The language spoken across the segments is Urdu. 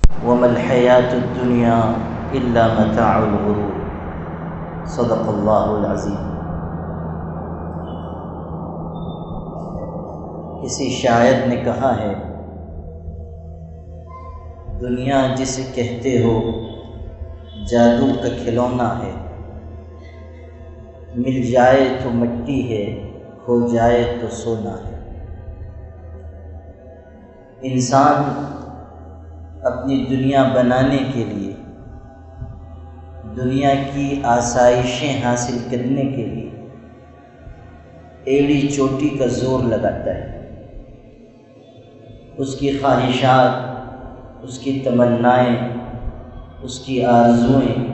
وما الحیات الدنیا الا متاع الغرور۔ صدق اللہ العظیم۔ کسی شاعر نے کہا ہے، دنیا جسے کہتے ہو جادو کا کھلونا ہے، مل جائے تو مٹی ہے، کھو جائے تو سونا ہے۔ انسان اپنی دنیا بنانے کے لیے، دنیا کی آسائشیں حاصل کرنے کے لیے ایڑی چوٹی کا زور لگاتا ہے۔ اس کی خواہشات، اس کی تمنائیں، اس کی آرزوئیں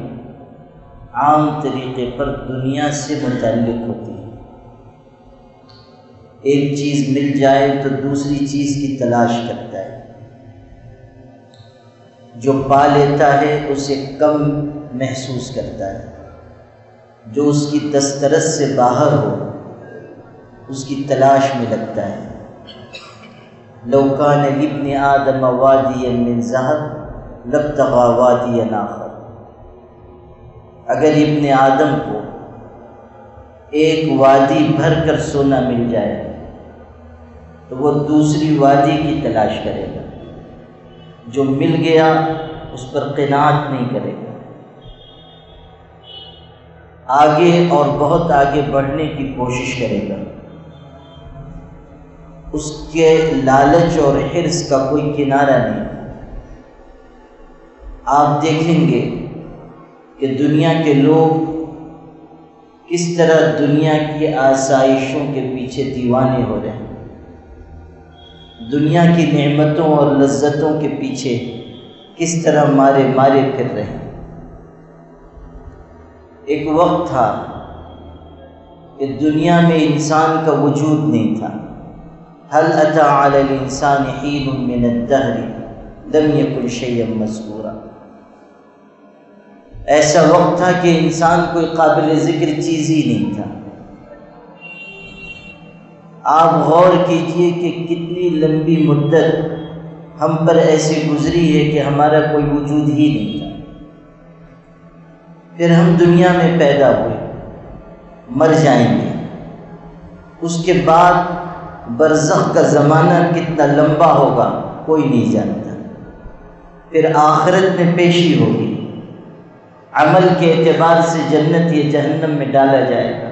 عام طریقے پر دنیا سے متعلق ہوتی ہیں۔ ایک چیز مل جائے تو دوسری چیز کی تلاش کرتا ہے۔ جو پا لیتا ہے اسے کم محسوس کرتا ہے، جو اس کی دسترس سے باہر ہو اس کی تلاش میں لگتا ہے۔ لو کان لابن آدم وادیا من ذهب لابتغى وادیا آخر۔ اگر ابن آدم کو ایک وادی بھر کر سونا مل جائے تو وہ دوسری وادی کی تلاش کرے گا۔ جو مل گیا اس پر قناعت نہیں کرے گا، آگے اور بہت آگے بڑھنے کی کوشش کرے گا۔ اس کے لالچ اور حرص کا کوئی کنارہ نہیں۔ آپ دیکھیں گے کہ دنیا کے لوگ کس طرح دنیا کی آسائشوں کے پیچھے دیوانے ہو رہے ہیں، دنیا کی نعمتوں اور لذتوں کے پیچھے کس طرح مارے پھر رہے ہیں۔ ایک وقت تھا کہ دنیا میں انسان کا وجود نہیں تھا۔ هل أتى على الإنسان حين من الدهر لم يكن شيئا مذكورا۔ ایسا وقت تھا کہ انسان کوئی قابل ذکر چیز ہی نہیں تھا۔ آپ غور کیجئے کہ کتنی لمبی مدت ہم پر ایسی گزری ہے کہ ہمارا کوئی وجود ہی نہیں تھا۔ پھر ہم دنیا میں پیدا ہوئے، مر جائیں گے، اس کے بعد برزخ کا زمانہ کتنا لمبا ہوگا کوئی نہیں جانتا۔ پھر آخرت میں پیشی ہوگی، عمل کے اعتبار سے جنت یا جہنم میں ڈالا جائے گا،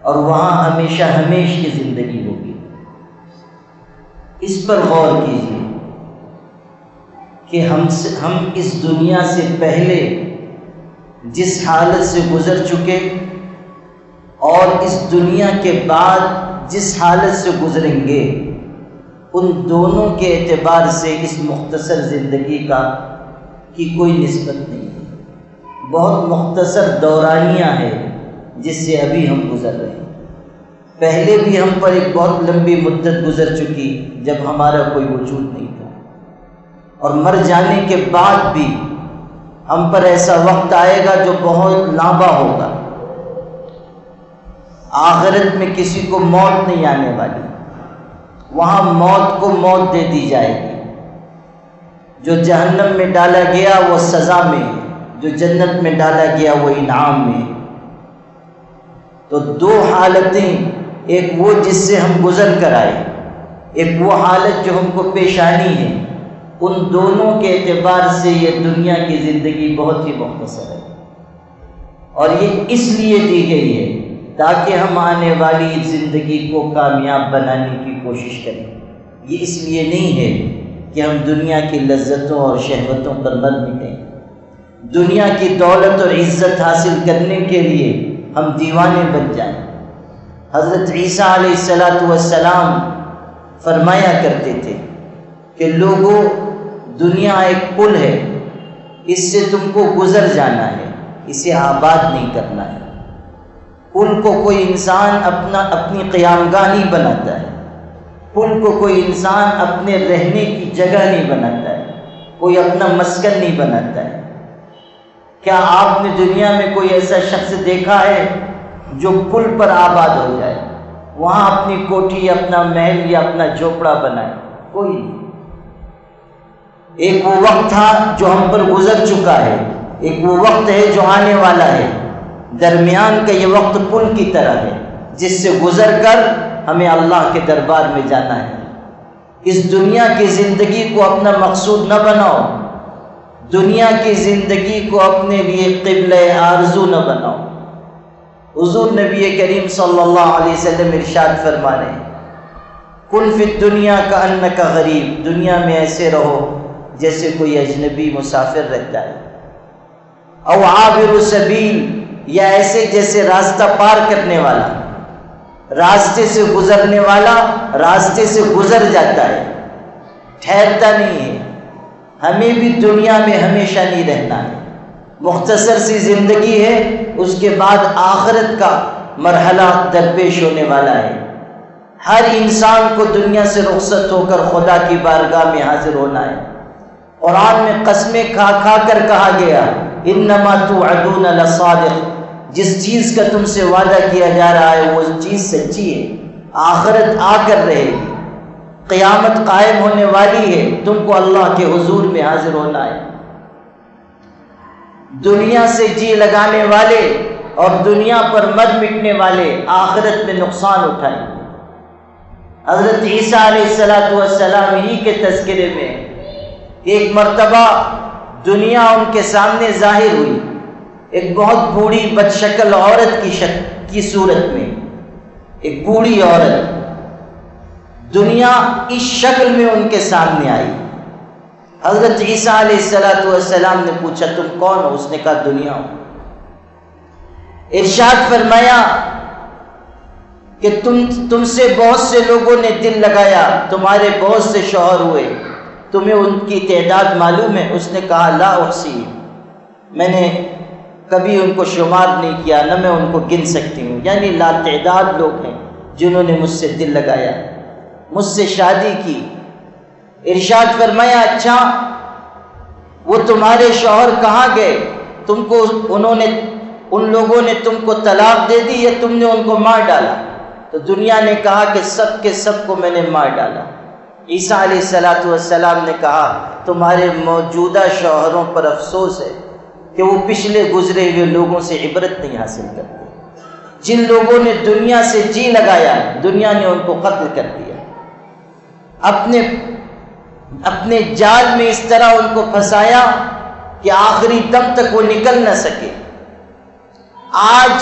اور وہاں ہمیشہ ہمیش کی زندگی ہوگی۔ اس پر غور کیجیے کہ ہم اس دنیا سے پہلے جس حالت سے گزر چکے اور اس دنیا کے بعد جس حالت سے گزریں گے، ان دونوں کے اعتبار سے اس مختصر زندگی کی کوئی نسبت نہیں ہے۔ بہت مختصر دورانیہ ہے جس سے ابھی ہم گزر رہے ہیں۔ پہلے بھی ہم پر ایک بہت لمبی مدت گزر چکی جب ہمارا کوئی وجود نہیں تھا، اور مر جانے کے بعد بھی ہم پر ایسا وقت آئے گا جو بہت لمبا ہوگا۔ آخرت میں کسی کو موت نہیں آنے والی، وہاں موت کو موت دے دی جائے گی۔ جو جہنم میں ڈالا گیا وہ سزا میں، جو جنت میں ڈالا گیا وہ انعام میں۔ تو دو حالتیں، ایک وہ جس سے ہم گزر کر آئے، ایک وہ حالت جو ہم کو پیش آنی ہے۔ ان دونوں کے اعتبار سے یہ دنیا کی زندگی بہت ہی مختصر ہے، اور یہ اس لیے دی گئی ہے تاکہ ہم آنے والی زندگی کو کامیاب بنانے کی کوشش کریں۔ یہ اس لیے نہیں ہے کہ ہم دنیا کی لذتوں اور شہوتوں پر مر مٹیں، دنیا کی دولت اور عزت حاصل کرنے کے لیے ہم دیوانے بن جائیں۔ حضرت عیسیٰ علیہ السلام فرمایا کرتے تھے کہ لوگوں، دنیا ایک پل ہے، اس سے تم کو گزر جانا ہے، اسے آباد نہیں کرنا ہے۔ پل کو کوئی انسان اپنی قیامگاہ نہیں بناتا ہے، پل کو کوئی انسان اپنے رہنے کی جگہ نہیں بناتا ہے، کوئی اپنا مسکن نہیں بناتا ہے۔ کیا آپ نے دنیا میں کوئی ایسا شخص دیکھا ہے جو پل پر آباد ہو جائے، وہاں اپنی کوٹھی، اپنا محل یا اپنا جھوپڑا بنائے؟ کوئی نہیں۔ ایک وہ وقت تھا جو ہم پر گزر چکا ہے، ایک وہ وقت ہے جو آنے والا ہے، درمیان کا یہ وقت پل کی طرح ہے جس سے گزر کر ہمیں اللہ کے دربار میں جانا ہے۔ اس دنیا کی زندگی کو اپنا مقصود نہ بناؤ، دنیا کی زندگی کو اپنے لیے قبلہ آرزو نہ بناؤ۔ حضور نبی کریم صلی اللہ علیہ وسلم ارشاد فرما رہے ہیں، کن فی الدنیا کأنک غریب، دنیا میں ایسے رہو جیسے کوئی اجنبی مسافر رہتا ہے، او عابر سبیل، یا ایسے جیسے راستہ پار کرنے والا، راستے سے گزرنے والا راستے سے گزر جاتا ہے، ٹھہرتا نہیں ہے۔ ہمیں بھی دنیا میں ہمیشہ نہیں رہنا ہے، مختصر سی زندگی ہے، اس کے بعد آخرت کا مرحلہ درپیش ہونے والا ہے۔ ہر انسان کو دنیا سے رخصت ہو کر خدا کی بارگاہ میں حاضر ہونا ہے۔ قرآن میں قسمیں کھا کھا کر کہا گیا، انما توعدون لصادق، جس چیز کا تم سے وعدہ کیا جا رہا ہے وہ چیز سچی ہے، آخرت آ کر رہے گی، قیامت قائم ہونے والی ہے، تم کو اللہ کے حضور میں حاضر ہونا ہے۔ دنیا سے جی لگانے والے اور دنیا پر مر مٹنے والے آخرت میں نقصان اٹھائیں۔ حضرت عیسیٰ علیہ السلام ہی کے تذکرے میں ایک مرتبہ دنیا ان کے سامنے ظاہر ہوئی، ایک بہت بوڑھی بدشکل عورت کی صورت میں، ایک بوڑھی عورت دنیا اس شکل میں ان کے سامنے آئی۔ حضرت عیسیٰ علیہ السلام نے پوچھا تم کون ہو؟ اس نے کہا دنیا ہوں۔ ارشاد فرمایا کہ تم سے بہت سے لوگوں نے دل لگایا، تمہارے بہت سے شوہر ہوئے، تمہیں ان کی تعداد معلوم ہے؟ اس نے کہا لا احصی، میں نے کبھی ان کو شمار نہیں کیا، نہ میں ان کو گن سکتی ہوں۔ یعنی لا تعداد لوگ ہیں جنہوں نے مجھ سے دل لگایا، مجھ سے شادی کی۔ ارشاد فرمایا اچھا وہ تمہارے شوہر کہاں گئے؟ تم کو ان لوگوں نے تم کو طلاق دے دی یا تم نے ان کو مار ڈالا؟ تو دنیا نے کہا کہ سب کے سب کو میں نے مار ڈالا۔ عیسیٰ علیہ السلام نے کہا تمہارے موجودہ شوہروں پر افسوس ہے کہ وہ پچھلے گزرے ہوئے لوگوں سے عبرت نہیں حاصل کرتے۔ جن لوگوں نے دنیا سے جی لگایا دنیا نے ان کو قتل کر دیا، اپنے جال میں اس طرح ان کو پھنسایا کہ آخری دم تک وہ نکل نہ سکے۔ آج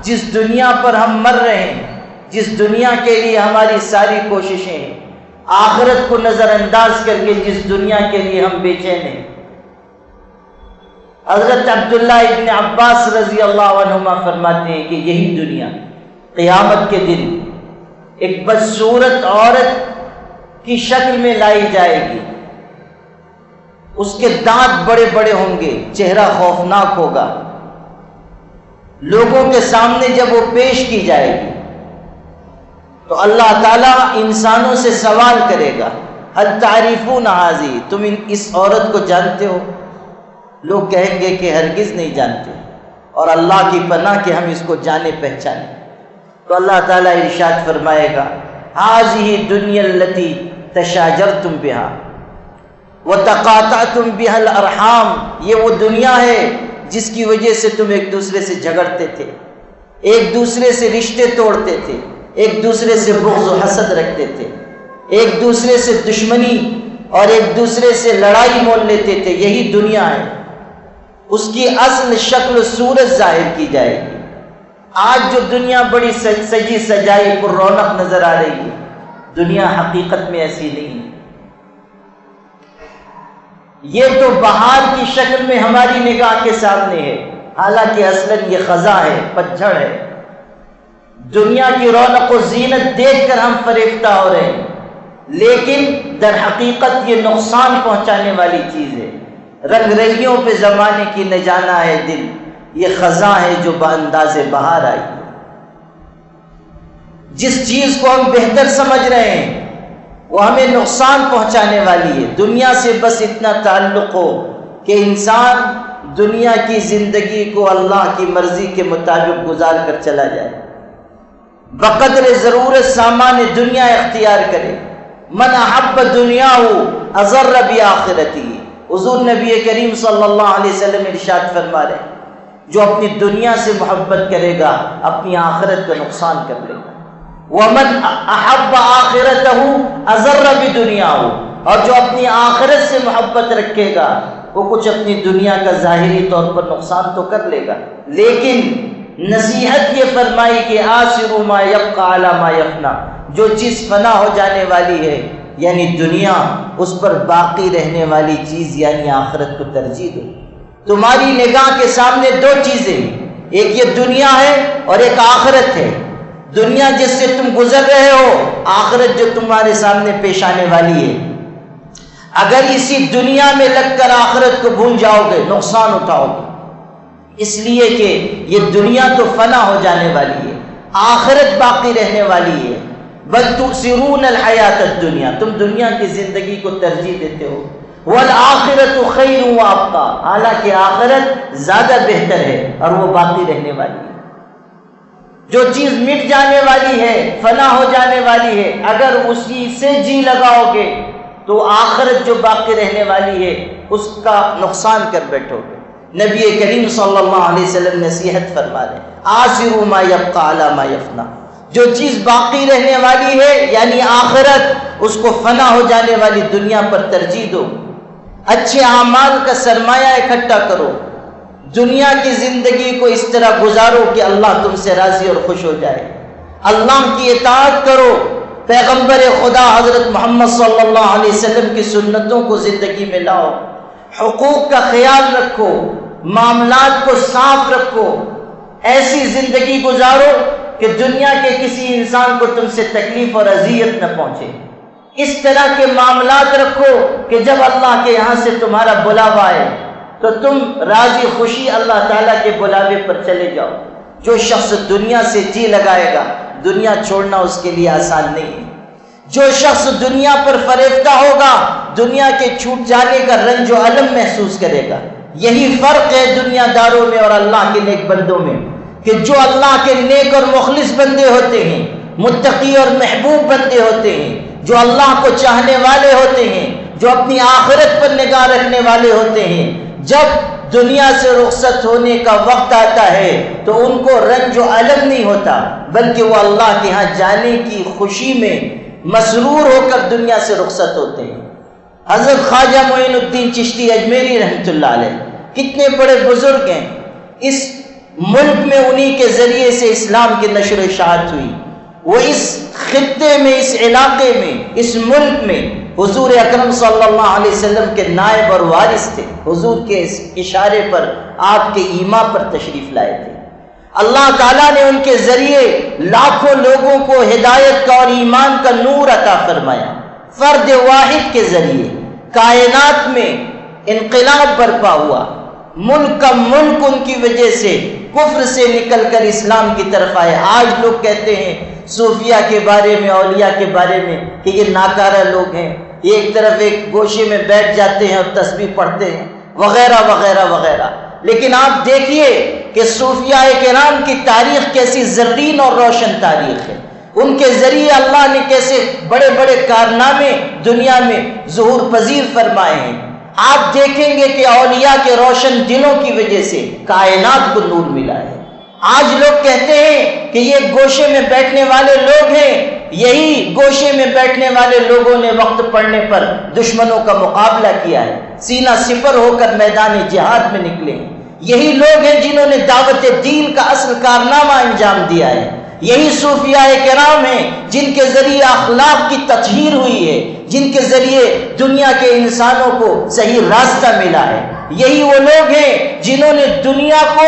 جس دنیا پر ہم مر رہے ہیں، جس دنیا کے لیے ہماری ساری کوششیں ہیں، آخرت کو نظر انداز کر کے جس دنیا کے لیے ہم بے چین ہیں۔ حضرت عبداللہ ابن عباس رضی اللہ عنہما فرماتے ہیں کہ یہی دنیا قیامت کے دن ایک بدصورت عورت کی شکل میں لائی جائے گی، اس کے دانت بڑے بڑے ہوں گے، چہرہ خوفناک ہوگا، لوگوں کے سامنے جب وہ پیش کی جائے گی تو اللہ تعالیٰ انسانوں سے سوال کرے گا هل تعریفون هذه، تم اس عورت کو جانتے ہو؟ لوگ کہیں گے کہ ہرگز نہیں جانتے، اور اللہ کی پناہ کہ ہم اس کو جانے پہچانے۔ تو اللہ تعالیٰ ارشاد فرمائے گا هذه الدنيا التي تشاجرتم بها وتقاطعتم بها الارحام، یہ وہ دنیا ہے جس کی وجہ سے تم ایک دوسرے سے جھگڑتے تھے، ایک دوسرے سے رشتے توڑتے تھے، ایک دوسرے سے بغض و حسد رکھتے تھے، ایک دوسرے سے دشمنی اور ایک دوسرے سے لڑائی مول لیتے تھے، یہی دنیا ہے۔ اس کی اصل شکل و صورت ظاہر کی جائے گی۔ آج جو دنیا بڑی سجی سجائی پر رونق نظر آ رہی ہے، دنیا حقیقت میں ایسی نہیں ہے۔ یہ تو بہار کی شکل میں ہماری نگاہ کے سامنے ہے، حالانکہ اصلاً یہ خزاں ہے، پتجھڑ ہے۔ دنیا کی رونق و زینت دیکھ کر ہم فریفتہ ہو رہے ہیں، لیکن در حقیقت یہ نقصان پہنچانے والی چیز ہے۔ رنگ رلیوں پہ زمانے کی نہ جانا ہے دل، یہ خزاں ہے جو بانداز بہار آئی۔ جس چیز کو ہم بہتر سمجھ رہے ہیں وہ ہمیں نقصان پہنچانے والی ہے۔ دنیا سے بس اتنا تعلق ہو کہ انسان دنیا کی زندگی کو اللہ کی مرضی کے مطابق گزار کر چلا جائے، بقدر ضرورت سامان دنیا اختیار کرے۔ من احب دنیا اضر بآخرتی، حضور نبی کریم صلی اللہ علیہ وسلم ارشاد فرما رہے ہیں جو اپنی دنیا سے محبت کرے گا اپنی آخرت کا نقصان کر لے گا. وَمَنْ أَحَبَّ آخِرَتَهُ أَضَرَّ بِدُنْيَاهُ، اور جو اپنی آخرت سے محبت رکھے گا وہ کچھ اپنی دنیا کا ظاہری طور پر نقصان تو کر لے گا، لیکن نصیحت یہ فرمائی کہ آثروا ما يبقى على ما يفنى، جو چیز فنا ہو جانے والی ہے یعنی دنیا، اس پر باقی رہنے والی چیز یعنی آخرت کو ترجیح دو. تمہاری نگاہ کے سامنے دو چیزیں ہیں، ایک یہ دنیا ہے اور ایک آخرت ہے. دنیا جس سے تم گزر رہے ہو، آخرت جو تمہارے سامنے پیش آنے والی ہے. اگر اسی دنیا میں لگ کر آخرت کو بھول جاؤ گے نقصان اٹھاؤ گے، اس لیے کہ یہ دنیا تو فنا ہو جانے والی ہے، آخرت باقی رہنے والی ہے. بل تؤثرون الحیات الدنیا، تم دنیا کی زندگی کو ترجیح دیتے ہو. والآخرت خیر وابقی، حالانکہ آخرت زیادہ بہتر ہے اور وہ باقی رہنے والی ہے. جو چیز مٹ جانے والی ہے، فنا ہو جانے والی ہے، اگر اسی سے جی لگاؤ گے تو آخرت جو باقی رہنے والی ہے اس کا نقصان کر بیٹھو گے. نبی کریم صلی اللہ علیہ وسلم نصیحت فرما رہے ہیں آثروا ما يبقى على ما يفنى، جو چیز باقی رہنے والی ہے یعنی آخرت، اس کو فنا ہو جانے والی دنیا پر ترجیح دو. اچھے اعمال کا سرمایہ اکٹھا کرو، دنیا کی زندگی کو اس طرح گزارو کہ اللہ تم سے راضی اور خوش ہو جائے. اللہ کی اطاعت کرو، پیغمبر خدا حضرت محمد صلی اللہ علیہ وسلم کی سنتوں کو زندگی میں لاؤ، حقوق کا خیال رکھو، معاملات کو صاف رکھو، ایسی زندگی گزارو کہ دنیا کے کسی انسان کو تم سے تکلیف اور اذیت نہ پہنچے. اس طرح کے معاملات رکھو کہ جب اللہ کے یہاں سے تمہارا بلاوا آئے تو تم راضی خوشی اللہ تعالیٰ کے بلاوے پر چلے جاؤ. جو شخص دنیا سے جی لگائے گا دنیا چھوڑنا اس کے لیے آسان نہیں ہے. جو شخص دنیا پر فریفتہ ہوگا دنیا کے چھوٹ جانے کا رنج و الم محسوس کرے گا. یہی فرق ہے دنیا داروں میں اور اللہ کے نیک بندوں میں کہ جو اللہ کے نیک اور مخلص بندے ہوتے ہیں، متقی اور محبوب بندے ہوتے ہیں، جو اللہ کو چاہنے والے ہوتے ہیں، جو اپنی آخرت پر نگاہ رکھنے والے ہوتے ہیں، جب دنیا سے رخصت ہونے کا وقت آتا ہے تو ان کو رنج و الم نہیں ہوتا، بلکہ وہ اللہ کے ہاں جانے کی خوشی میں مسرور ہو کر دنیا سے رخصت ہوتے ہیں. حضرت خواجہ معین الدین چشتی اجمیری رحمۃ اللہ علیہ کتنے بڑے بزرگ ہیں. اس ملک میں انہی کے ذریعے سے اسلام کی نشر و اشاعت ہوئی. وہ اس خطے میں، اس علاقے میں، اس ملک میں حضور اکرم صلی اللہ علیہ وسلم کے نائب اور وارث تھے. حضور کے اس اشارے پر آپ کے ایما پر تشریف لائے تھے. اللہ تعالیٰ نے ان کے ذریعے لاکھوں لوگوں کو ہدایت کا اور ایمان کا نور عطا فرمایا. فرد واحد کے ذریعے کائنات میں انقلاب برپا ہوا. ملک کا ملک ان کی وجہ سے کفر سے نکل کر اسلام کی طرف آئے. آج لوگ کہتے ہیں صوفیہ کے بارے میں، اولیاء کے بارے میں کہ یہ ناکارہ لوگ ہیں، یہ ایک طرف ایک گوشے میں بیٹھ جاتے ہیں اور تسبیح پڑھتے ہیں وغیرہ وغیرہ وغیرہ. لیکن آپ دیکھیے کہ صوفیاء کرام کی تاریخ کیسی زرین اور روشن تاریخ ہے. ان کے ذریعے اللہ نے کیسے بڑے بڑے کارنامے دنیا میں ظہور پذیر فرمائے ہیں. آپ دیکھیں گے کہ اولیاء کے روشن دلوں کی وجہ سے کائنات کو نور ملا ہے. آج لوگ کہتے ہیں کہ یہ گوشے میں بیٹھنے والے لوگ ہیں، یہی گوشے میں بیٹھنے والے لوگوں نے وقت پڑنے پر دشمنوں کا مقابلہ کیا ہے، سینہ سپر ہو کر میدان جہاد میں نکلے. یہی لوگ ہیں جنہوں نے دعوت دین کا اصل کارنامہ انجام دیا ہے. یہی صوفیاء کرام ہیں جن کے ذریعے اخلاق کی تطہیر ہوئی ہے، جن کے ذریعے دنیا کے انسانوں کو صحیح راستہ ملا ہے. یہی وہ لوگ ہیں جنہوں نے دنیا کو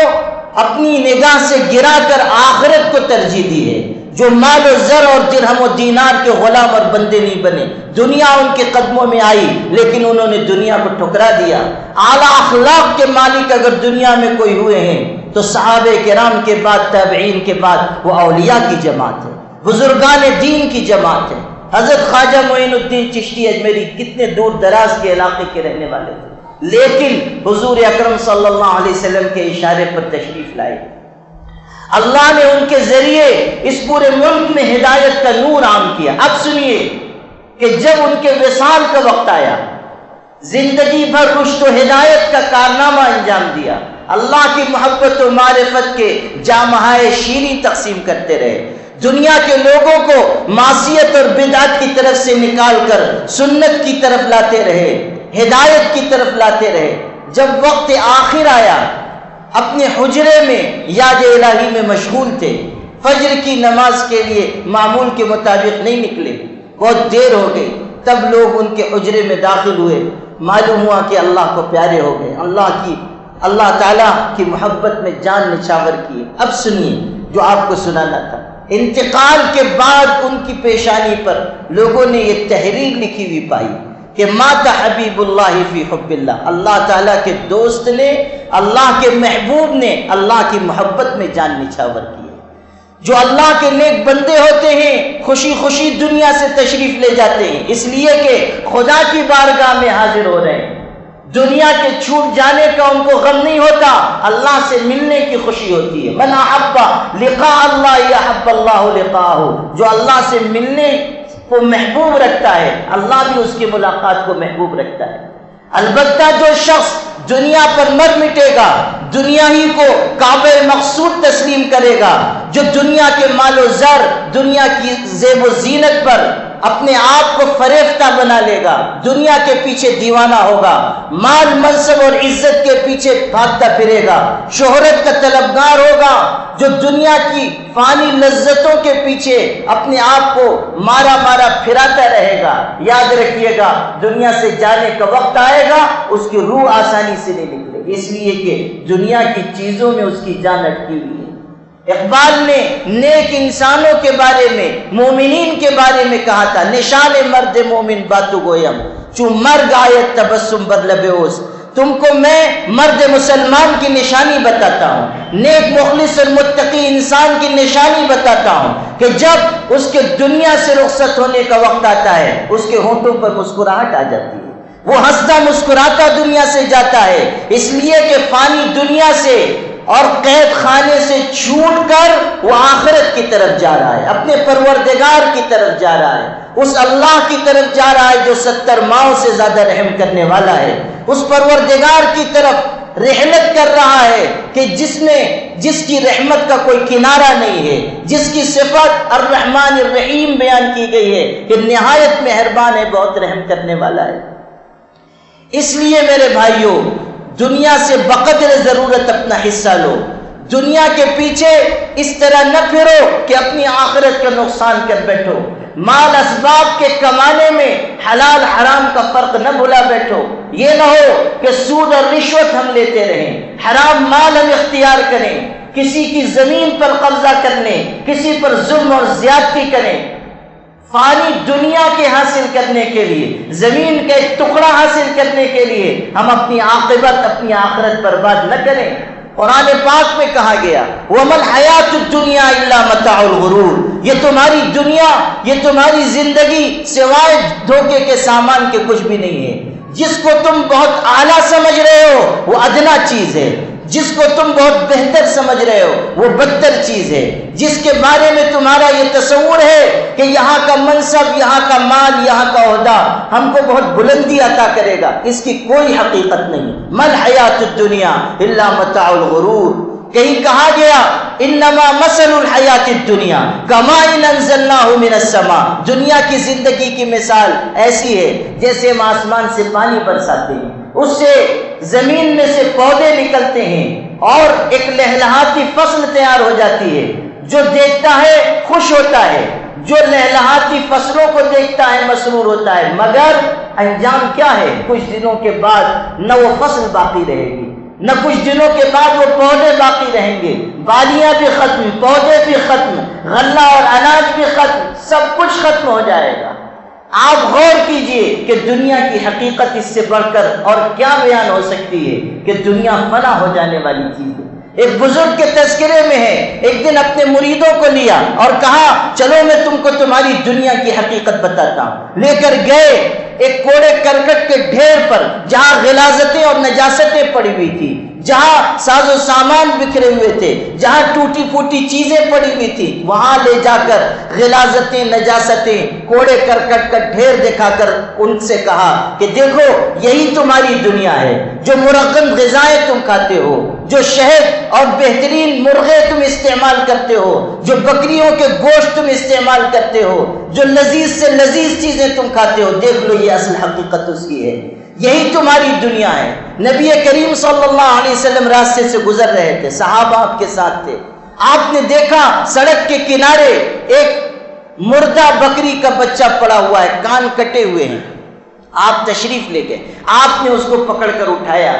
اپنی نگاہ سے گرا کر آخرت کو ترجیح دی ہے، جو مال و زر اور درہم و دینار کے غلام اور بندے نہیں بنے. دنیا ان کے قدموں میں آئی لیکن انہوں نے دنیا کو ٹھکرا دیا. اعلیٰ اخلاق کے مالک اگر دنیا میں کوئی ہوئے ہیں تو صحابہ کرام کے بعد، تابعین کے بعد وہ اولیاء کی جماعت ہے، بزرگان دین کی جماعت ہے. حضرت خواجہ معین الدین چشتی اجمیری کتنے دور دراز کے علاقے کے رہنے والے تھے، لیکن حضور اکرم صلی اللہ علیہ وسلم کے اشارے پر تشریف لائے. اللہ نے ان کے ذریعے اس پورے ملک میں ہدایت کا نور عام کیا. اب سنیے کہ جب ان کے وصال کا وقت آیا، زندگی بھر رشد و ہدایت کا کارنامہ انجام دیا، اللہ کی محبت و معرفت کے جامہائے شیریں تقسیم کرتے رہے، دنیا کے لوگوں کو معصیت اور بدعت کی طرف سے نکال کر سنت کی طرف لاتے رہے، ہدایت کی طرف لاتے رہے۔ جب وقت آخر آیا، اپنے حجرے میں یاد الہی میں مشغول تھے، فجر کی نماز کے لیے معمول کے مطابق نہیں نکلے، بہت دیر ہو گئی، تب لوگ ان کے حجرے میں داخل ہوئے، معلوم ہوا کہ اللہ کو پیارے ہو گئے، اللہ تعالیٰ کی محبت میں جان نچھاور کیے۔ اب سنیے جو آپ کو سنانا تھا۔ انتقال کے بعد ان کی پیشانی پر لوگوں نے یہ تحریر لکھی ہوئی پائی کہ مات حبیب اللہ فی حب اللہ، اللہ تعالیٰ کے دوست نے، اللہ کے محبوب نے اللہ کی محبت میں جان نچھاور کی۔ جو اللہ کے نیک بندے ہوتے ہیں خوشی خوشی دنیا سے تشریف لے جاتے ہیں، اس لیے کہ خدا کی بارگاہ میں حاضر ہو رہے ہیں، دنیا کے چھوٹ جانے کا ان کو غم نہیں ہوتا، اللہ سے ملنے کی خوشی ہوتی ہے۔ من احب لقاء اللہ احب اللہ لقاءہ، جو اللہ سے ملنے کو محبوب رکھتا ہے اللہ بھی اس کی ملاقات کو محبوب رکھتا ہے۔ البتہ جو شخص دنیا پر مر مٹے گا، دنیا ہی کو کعبہ مقصود تسلیم کرے گا، جو دنیا کے مال و زر، دنیا کی زیب و زینت پر اپنے آپ کو فریفتہ بنا لے گا، دنیا کے پیچھے دیوانہ ہوگا، مال منصب اور عزت کے پیچھے بھاگتا پھرے گا، شہرت کا طلبگار ہوگا، جو دنیا کی فانی لذتوں کے پیچھے اپنے آپ کو مارا پھراتا رہے گا، یاد رکھیے گا دنیا سے جانے کا وقت آئے گا اس کی روح آسانی سے نہیں نکلے گی، اس لیے کہ دنیا کی چیزوں میں اس کی جان اٹکی ہوئی ہے۔ اقبال نے نیک انسانوں کے بارے میں، مومنین کے بارے میں کہا تھا، نشان مرد مومن باتو گویم چون مرگ آیت تبسم بر لب اوس، تم کو میں مرد مسلمان کی نشانی بتاتا ہوں، نیک مخلص اور متقی انسان کی نشانی بتاتا ہوں کہ جب اس کے دنیا سے رخصت ہونے کا وقت آتا ہے اس کے ہونٹوں پر مسکراہٹ آ جاتی ہے، وہ ہنستا مسکراتا دنیا سے جاتا ہے، اس لیے کہ فانی دنیا سے اور قید خانے سے چھوٹ کر وہ آخرت کی طرف جا رہا ہے، اپنے پروردگار کی طرف جا رہا ہے، اس اللہ کی طرف جا رہا ہے جو 70 ماؤں سے زیادہ رحم کرنے والا ہے، اس پروردگار کی طرف رحلت کر رہا ہے کہ جس کی رحمت کا کوئی کنارہ نہیں ہے، جس کی صفت الرحمن الرحیم بیان کی گئی ہے کہ نہایت مہربان ہے، بہت رحم کرنے والا ہے۔ اس لیے میرے بھائیوں دنیا سے بقدر ضرورت اپنا حصہ لو، دنیا کے پیچھے اس طرح نہ پھرو کہ اپنی آخرت کا نقصان کر بیٹھو، مال اسباب کے کمانے میں حلال حرام کا فرق نہ بھلا بیٹھو، یہ نہ ہو کہ سود اور رشوت ہم لیتے رہیں، حرام مال ہم اختیار کریں، کسی کی زمین پر قبضہ کرنے، کسی پر ظلم اور زیادتی کریں، فانی دنیا کے حاصل کرنے کے لیے، زمین کا ایک ٹکڑا حاصل کرنے کے لیے ہم اپنی عاقبت، اپنی آخرت برباد نہ کریں۔ قرآن پاک میں کہا گیا وَمَا الْحَيَاةُ الدُّنْيَا إِلَّا مَتَاعُ الْغُرُورِ، یہ تمہاری دنیا، یہ تمہاری زندگی سوائے دھوکے کے سامان کے کچھ بھی نہیں ہے۔ جس کو تم بہت اعلیٰ سمجھ رہے ہو وہ ادنا چیز ہے، جس کو تم بہت بہتر سمجھ رہے ہو وہ بدتر چیز ہے، جس کے بارے میں تمہارا یہ تصور ہے کہ یہاں کا منصب، یہاں کا مال، یہاں کا عہدہ ہم کو بہت بلندی عطا کرے گا، اس کی کوئی حقیقت نہیں۔ ما الحیات الدنیا الا متاع الغرور، کہیں کہا گیا انما مثل الحیات الدنیا کماء انزلناہ من السماء، دنیا کی زندگی کی مثال ایسی ہے جیسے ہم آسمان سے پانی برساتے ہیں، اس سے زمین میں سے پودے نکلتے ہیں اور ایک لہلہاتی فصل تیار ہو جاتی ہے، جو دیکھتا ہے خوش ہوتا ہے، جو لہلہاتی فصلوں کو دیکھتا ہے مسرور ہوتا ہے، مگر انجام کیا ہے؟ کچھ دنوں کے بعد نہ وہ فصل باقی رہے گی، نہ کچھ دنوں کے بعد وہ پودے باقی رہیں گے، بالیاں بھی ختم، پودے بھی ختم، غلہ اور اناج بھی ختم، سب کچھ ختم ہو جائے گا۔ آپ غور کیجئے کہ دنیا کی حقیقت اس سے بڑھ کر اور کیا بیان ہو سکتی ہے کہ دنیا فنا ہو جانے والی چیز ہے۔ ایک بزرگ کے تذکرے میں ہے، ایک دن اپنے مریدوں کو لیا اور کہا چلو میں تم کو تمہاری دنیا کی حقیقت بتاتا ہوں، لے کر گئے ایک کوڑے کرکٹ کے ڈھیر پر جہاں غلاظتیں اور نجاستیں پڑی ہوئی تھی، جہاں ساز و سامان بکھرے ہوئے تھے، جہاں ٹوٹی پھوٹی چیزیں پڑی ہوئی تھی، وہاں لے جا کر غلاظتیں، نجاستیں، کوڑے کرکٹ کا ڈھیر دکھا کر ان سے کہا کہ دیکھو یہی تمہاری دنیا ہے، جو مرغن غذائیں تم کھاتے ہو، جو شہد اور بہترین مرغے تم استعمال کرتے ہو، جو بکریوں کے گوشت تم استعمال کرتے ہو، جو لذیذ سے لذیذ چیزیں تم کھاتے ہو، دیکھ لو یہ اصل حقیقت اس کی ہے، یہی تمہاری دنیا ہے۔ نبی کریم صلی اللہ علیہ وسلم راستے سے گزر رہے تھے، صحابہ آپ کے ساتھ تھے، آپ نے دیکھا سڑک کے کنارے ایک مردہ بکری کا بچہ پڑا ہوا ہے، کان کٹے ہوئے ہیں، آپ تشریف لے گئے، آپ نے اس کو پکڑ کر اٹھایا،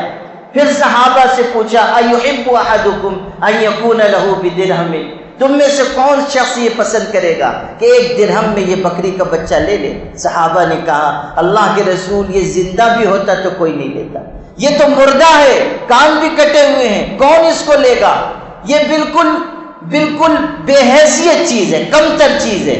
پھر صحابہ سے پوچھا ایحب احدکم ان یکون لہ بدرہم، تم میں سے کون شخص یہ پسند کرے گا کہ ایک درہم میں یہ بکری کا بچہ لے لے؟ صحابہ نے کہا اللہ کے رسول یہ زندہ بھی ہوتا تو کوئی نہیں لیتا، یہ تو مردہ ہے، کان بھی کٹے ہوئے ہیں، کون اس کو لے گا؟ یہ بالکل بے حیثیت چیز ہے، کم تر چیز ہے۔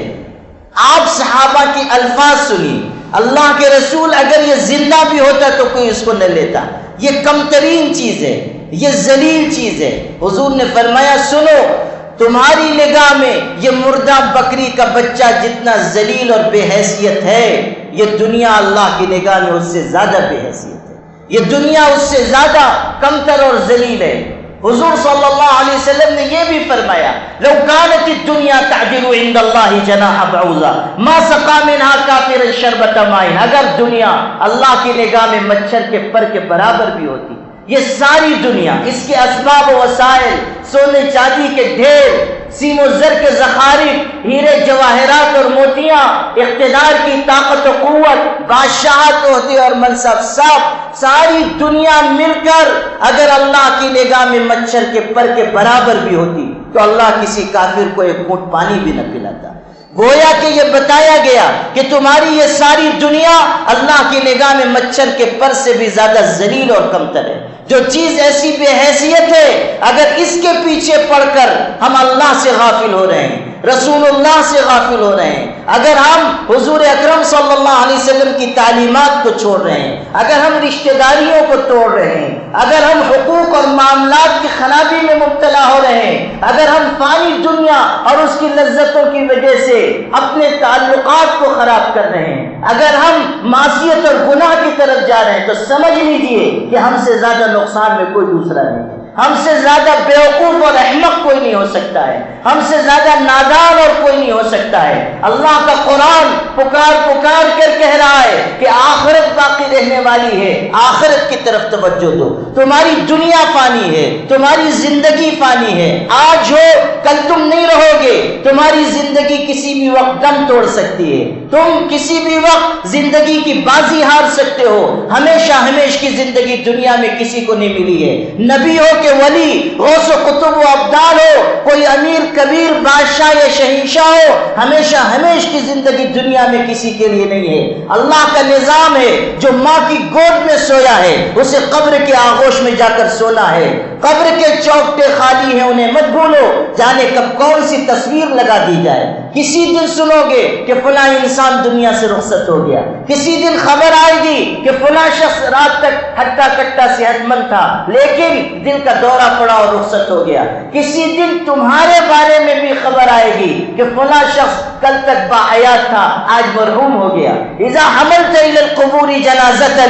آپ صحابہ کی الفاظ سنی، اللہ کے رسول اگر یہ زندہ بھی ہوتا تو کوئی اس کو نہ لیتا، یہ کم ترین چیز ہے، یہ ذلیل چیز ہے۔ حضور نے فرمایا سنو، تمہاری نگاہ میں یہ مردہ بکری کا بچہ جتنا ذلیل اور بے حیثیت ہے، یہ دنیا اللہ کی نگاہ میں اس سے زیادہ بے حیثیت ہے، یہ دنیا اس سے زیادہ کمتر اور ذلیل ہے۔ حضور صلی اللہ علیہ وسلم نے یہ بھی فرمایا لو کانت الدنیا تعدل عند اللہ جناح بعوضہ ما سقى منها کافر شربۃ ماء، اگر دنیا اللہ کی نگاہ میں مچھر کے پر کے برابر بھی ہوتی، یہ ساری دنیا، اس کے اسباب و وسائل، سونے چاندی کے ڈھیر، سیم و زر کے ذخائر، ہیرے جواہرات اور موتیاں، اقتدار کی طاقت و قوت، بادشاہت، عہدے اور منصب، ساری دنیا مل کر اگر اللہ کی نگاہ میں مچھر کے پر کے برابر بھی ہوتی تو اللہ کسی کافر کو ایک گھونٹ پانی بھی نہ پلاتا۔ گویا کہ یہ بتایا گیا کہ تمہاری یہ ساری دنیا اللہ کی نگاہ میں مچھر کے پر سے بھی زیادہ ذلیل اور کمتر ہے۔ جو چیز ایسی بے حیثیت ہے، اگر اس کے پیچھے پڑ کر ہم اللہ سے غافل ہو رہے ہیں، رسول اللہ سے غافل ہو رہے ہیں، اگر ہم حضور اکرم صلی اللہ علیہ وسلم کی تعلیمات کو چھوڑ رہے ہیں، اگر ہم رشتہ داریوں کو توڑ رہے ہیں، اگر ہم حقوق اور معاملات کی خرابی میں مبتلا ہو رہے ہیں، اگر ہم فانی دنیا اور اس کی لذتوں کی وجہ سے اپنے تعلقات کو خراب کر رہے ہیں، اگر ہم معصیت اور گناہ کی طرف جا رہے ہیں، تو سمجھ لیجئے کہ ہم سے زیادہ نقصان میں کوئی دوسرا نہیں ہے، ہم سے زیادہ بیوقوف اور احمق کوئی نہیں ہو سکتا ہے، ہم سے زیادہ نادان اور کوئی نہیں ہو سکتا ہے۔ اللہ کا قرآن پکار کر کہہ رہا ہے کہ آخرت باقی رہنے والی ہے، آخرت کی طرف توجہ دو، تمہاری دنیا فانی ہے، تمہاری زندگی فانی ہے، آج ہو کل تم نہیں رہو گے، تمہاری زندگی کسی بھی وقت دم توڑ سکتی ہے، تم کسی بھی وقت زندگی کی بازی ہار سکتے ہو، ہمیشہ کی زندگی دنیا میں کسی کو نہیں ملی ہے، نبی ہو کہ ولی، غوث و قطب و ابدال ہو، کوئی امیر کبیر بادشاہ یا شہنشاہ ہو، ہمیشہ کی زندگی دنیا میں کسی کے لیے نہیں ہے۔ اللہ کا نظام ہے، جو ماں کی گود میں سویا ہے اسے قبر کے آغوش میں جا کر سونا ہے، قبر کے چوکٹے خالی ہیں انہیں مت بھولو، جانے کب کون سی تصویر لگا دی جائے، کسی دن سنو گے کہ فلاں انسان دنیا سے رخصت ہو گیا، کسی دن خبر آئے گی کہ فلاں شخص رات تک ہٹا کٹا صحت مند تھا لیکن دل کا دورہ پڑا اور رخصت ہو گیا، کسی دن تمہارے بارے میں بھی خبر آئے گی کہ فلاں شخص کل تک باحیات تھا آج مرحوم ہو گیا۔ اذا حملت الى القبور جنازۃ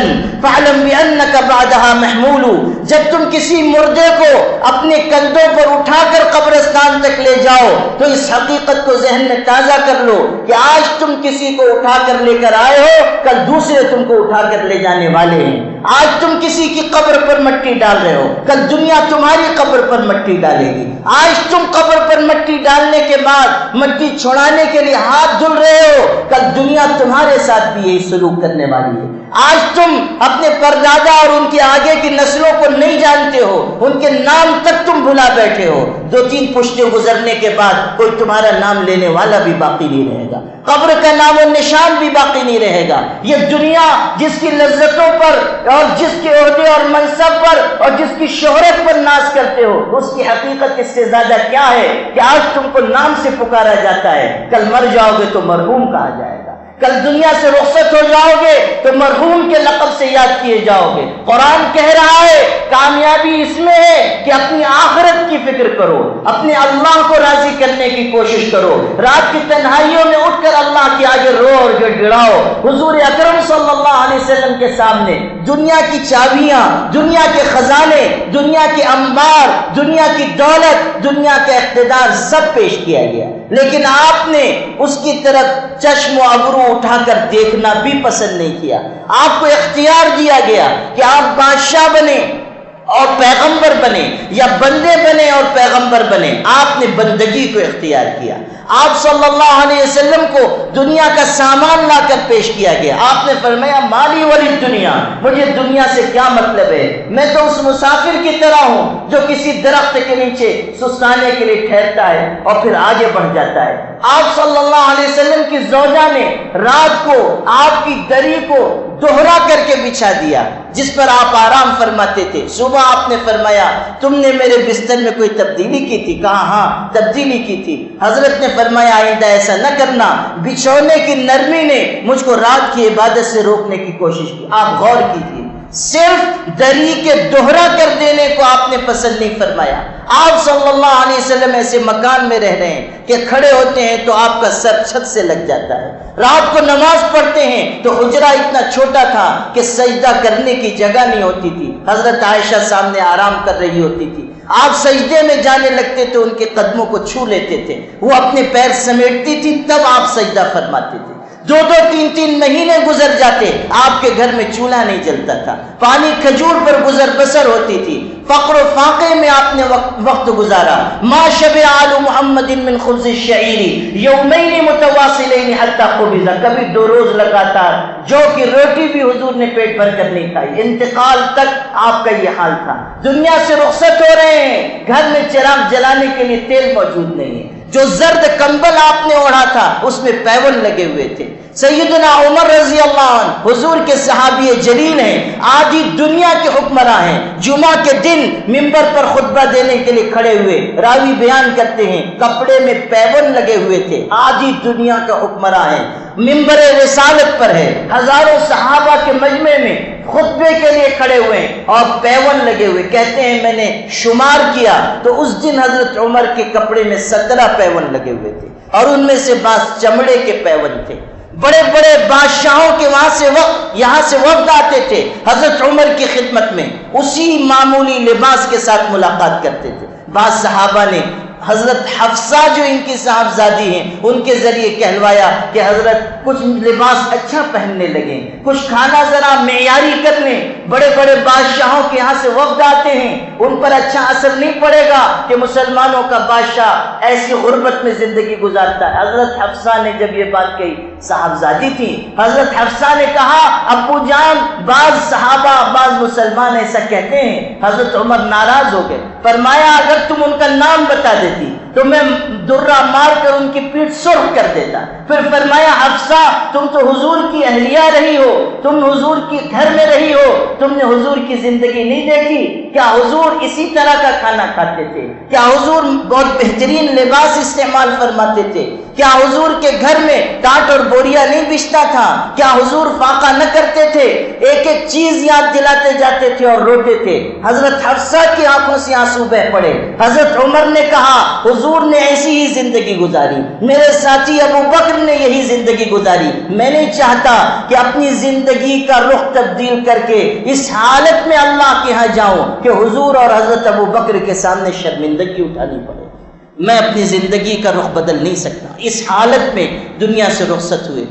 فاعلم بانك بعدها محمول، جب تم کسی مردے کو اپنے کندھوں پر اٹھا کر قبرستان تک لے جاؤ تو اس حقیقت کو ذہن میں تازہ کر لو کہ آج تم کسی کو اٹھا کر لے کر آئے ہو، کل دوسرے تم کو اٹھا کر لے جانے والے ہیں۔ آج تم کسی کی قبر پر مٹی ڈال رہے ہو، کل دنیا تمہاری قبر پر مٹی ڈالے گی۔ آج تم قبر پر مٹی ڈالنے کے بعد مٹی چھوڑانے کے لیے ہاتھ دھل رہے ہو، کل دنیا تمہارے ساتھ بھی یہی سلوک کرنے والی ہے۔ آج تم اپنے پردادا اور ان کے آگے کی نسلوں کو نہیں جانتے ہو، ان کے نام تک تم بھلا بیٹھے ہو، 2-3 پشتیں گزرنے کے بعد کوئی تمہارا نام لینے والا بھی باقی نہیں رہے گا، قبر کا نام و نشان بھی باقی نہیں رہے گا۔ یہ دنیا جس کی لذتوں پر اور جس کے عہدے اور منصب پر اور جس کی شہرت پر ناز کرتے ہو، اس کی حقیقت اس سے زیادہ کیا ہے کہ آج تم کو نام سے پکارا جاتا ہے، کل مر جاؤ گے تو مرحوم کہا جائے گا، کل دنیا سے رخصت ہو جاؤ گے تو مرحوم کے لقب سے یاد کیے جاؤ گے۔ قرآن کہہ رہا ہے کامیابی اس میں ہے کہ اپنی آخرت کی فکر کرو، اپنے اللہ کو راضی کرنے کی کوشش کرو، رات کی تنہائیوں میں اٹھ کر اللہ کے آگے رو اور گڑگڑاؤ۔ حضور اکرم صلی اللہ علیہ وسلم کے سامنے دنیا کی چابیاں، دنیا کے خزانے، دنیا کے انبار، دنیا کی دولت، دنیا کا اقتدار سب پیش کیا گیا، لیکن آپ نے اس کی طرف چشم و ابرو اٹھا کر دیکھنا بھی پسند نہیں کیا۔ آپ کو اختیار دیا گیا کہ آپ بادشاہ بنے اور پیغمبر بنے یا بندے بنے اور پیغمبر بنے، آپ نے بندگی کو اختیار کیا۔ آپ صلی اللہ علیہ وسلم کو دنیا کا سامان لا کر پیش کیا گیا، آپ نے فرمایا مالی ولی دنیا، مجھے دنیا سے کیا مطلب ہے، میں تو اس مسافر کی طرح ہوں جو کسی درخت کے نیچے سستانے کے لیے ٹھہرتا ہے اور پھر آگے بڑھ جاتا ہے۔ آپ صلی اللہ علیہ وسلم کی زوجہ نے رات کو آپ کی دری کو دوہرا کر کے بچھا دیا جس پر آپ آرام فرماتے تھے۔ صبح آپ نے فرمایا تم نے میرے بستر میں کوئی تبدیلی کی تھی؟ کہا ہاں تبدیلی کی تھی۔ حضرت نے فرمایا آئندہ ایسا نہ کرنا، بچھونے کی نرمی نے مجھ کو رات کی عبادت سے روکنے کی کوشش کی۔ آپ غور کیجیے، صرف دری کے دوہرا کر دینے کو آپ نے پسند نہیں فرمایا۔ آپ صلی اللہ علیہ وسلم ایسے مکان میں رہ رہے ہیں کہ کھڑے ہوتے ہیں تو آپ کا سر چھت سے لگ جاتا ہے، رات کو نماز پڑھتے ہیں تو حجرہ اتنا چھوٹا تھا کہ سجدہ کرنے کی جگہ نہیں ہوتی تھی، حضرت عائشہ سامنے آرام کر رہی ہوتی تھی، آپ سجدے میں جانے لگتے تو ان کے قدموں کو چھو لیتے تھے، وہ اپنے پیر سمیٹتی تھی تب آپ سجدہ فرماتے تھے۔ 2-3 مہینے گزر جاتے، آپ کے گھر میں چولہا نہیں جلتا تھا، پانی کھجور پر گزر بسر ہوتی تھی، فقر و فاقے میں آپ نے وقت گزارا۔ ما شبع آل محمد من خبز الشعیر یومین متواصلین حتی قبض، کبھی 2 روز لگاتار جو کی روٹی بھی حضور نے پیٹ بھر کر نہیں کھائی، انتقال تک آپ کا یہ حال تھا۔ دنیا سے رخصت ہو رہے ہیں، گھر میں چراغ جلانے کے لیے تیل موجود نہیں ہے، جو زرد کمبل آپ نے اوڑھا تھا اس میں پیون لگے ہوئے تھے۔ سیدنا عمر رضی اللہ عنہ حضور کے صحابی جلیل ہیں، آدھی دنیا کے حکمراں ہیں، جمعہ کے دن منبر پر خطبہ دینے کے لیے کھڑے ہوئے، راوی بیان کرتے ہیں کپڑے میں پیون لگے ہوئے تھے، آدھی دنیا کا حکمراں ہیں، منبر رسالت پر ہے، ہزاروں صحابہ کے مجمع میں خطبے کے لیے کھڑے ہوئے اور پیون لگے ہوئے۔ کہتے ہیں میں نے شمار کیا تو اس دن حضرت عمر کے کپڑے میں 17 پیون لگے ہوئے تھے اور ان میں سے بعض چمڑے کے پیون تھے۔ بڑے بڑے بادشاہوں کے یہاں سے وفد آتے تھے حضرت عمر کی خدمت میں، اسی معمولی لباس کے ساتھ ملاقات کرتے تھے۔ بعض صحابہ نے حضرت حفصہ جو ان کی صاحبزادی ہیں ان کے ذریعے کہلوایا کہ حضرت کچھ لباس اچھا پہننے لگیں، کچھ کھانا ذرا معیاری کر لیں، بڑے بڑے بادشاہوں کے یہاں سے وفد آتے ہیں، ان پر اچھا اثر نہیں پڑے گا کہ مسلمانوں کا بادشاہ ایسی غربت میں زندگی گزارتا ہے۔ حضرت حفصہ نے جب یہ بات کہی، صاحبزادی تھی، حضرت حفصہ نے کہا ابو جان بعض صحابہ بعض مسلمان ایسا کہتے ہیں۔ حضرت عمر ناراض ہو گئے، فرمایا اگر تم ان کا نام بتا دیتی تو میں درہ مار کر ان کی پیٹھ سرخ کر دیتا۔ پھر فرمایا حفصہ تم تو حضور کی اہلیہ رہی ہو، تم حضور کی گھر میں رہی ہو، تم نے حضور کی زندگی نہیں دیکھی؟ کیا حضور اسی طرح کا کھانا کھاتے تھے؟ کیا حضور بہت بہترین لباس استعمال فرماتے تھے؟ کیا حضور کے گھر میں ٹاٹ اور بوریا نہیں بچتا تھا؟ کیا حضور فاقہ نہ کرتے تھے؟ ایک ایک چیز یاد دلاتے جاتے تھے اور روتے تھے۔ حضرت حفصہ کی آنکھوں سے آنسو بہ پڑے۔ حضرت عمر نے کہا حضور نے ایسی ہی زندگی گزاری، میرے ساتھی ابو بکر نے یہی زندگی گزاری، میں نہیں چاہتا کہ اپنی زندگی کا رخ تبدیل کر کے اس حالت میں اللہ کے ہاں جاؤں کہ حضور اور حضرت ابو بکر کے سامنے شرمندگی اٹھانی پڑے۔ میں اپنی زندگی کا رخ بدل نہیں سکتا۔ اس حالت میں دنیا سے رخصت ہوئے۔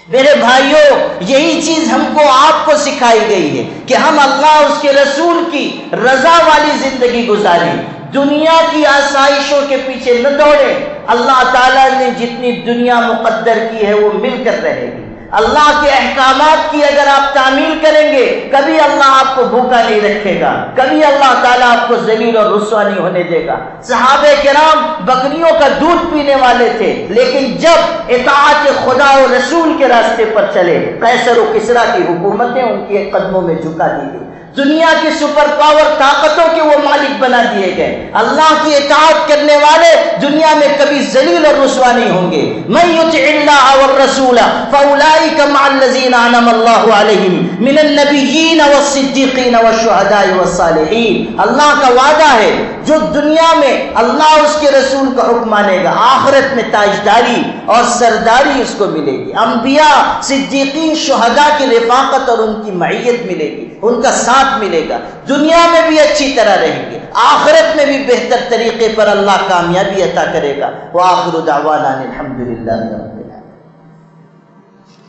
میرے بھائیوں، یہی چیز ہم کو آپ کو سکھائی گئی ہے کہ ہم اللہ اس کے رسول کی رضا والی زندگی گزاریں، دنیا کی آسائشوں کے پیچھے نہ دوڑیں۔ اللہ تعالیٰ نے جتنی دنیا مقدر کی ہے وہ مل کر رہے گی۔ اللہ کے احکامات کی اگر آپ تعمیل کریں گے کبھی اللہ آپ کو کو بھوکا نہیں رکھے گا، کبھی اللہ تعالیٰ آپ کو ذلیل اور رسوا نہیں ہونے دے گا۔ صحابہ کرام بکریوں کا دودھ پینے والے تھے، لیکن جب اطاعت خدا و رسول کے راستے پر چلے، قیصر و کسریٰ کی حکومتیں ان کے قدموں میں جھکا دی گئی، دنیا کی سپر پاور طاقتوں کے وہ مالک بنا دیے گئے۔ اللہ کی اطاعت کرنے والے دنیا میں کبھی ذلیل اور رسوا نہیں ہوں گے۔ من یطع اللہ والرسول فاولئک مع الذین انعم اللہ علیہم من النبیین والصدیقین والشہداء والصالحین۔ اللہ کا وعدہ ہے جو دنیا میں اللہ اس کے رسول کا حکم مانے گا، آخرت میں تاجداری اور سرداری اس کو ملے گی، انبیاء، صدیقین، شہداء کی رفاقت اور ان کی معیت ملے گی، ان کا ساتھ ملے گا، دنیا میں بھی اچھی طرح رہیں گے، آخرت میں بھی بہتر طریقے پر اللہ کامیابی عطا کرے گا۔ وآخر دعوانا الحمدللہ رب العالمین۔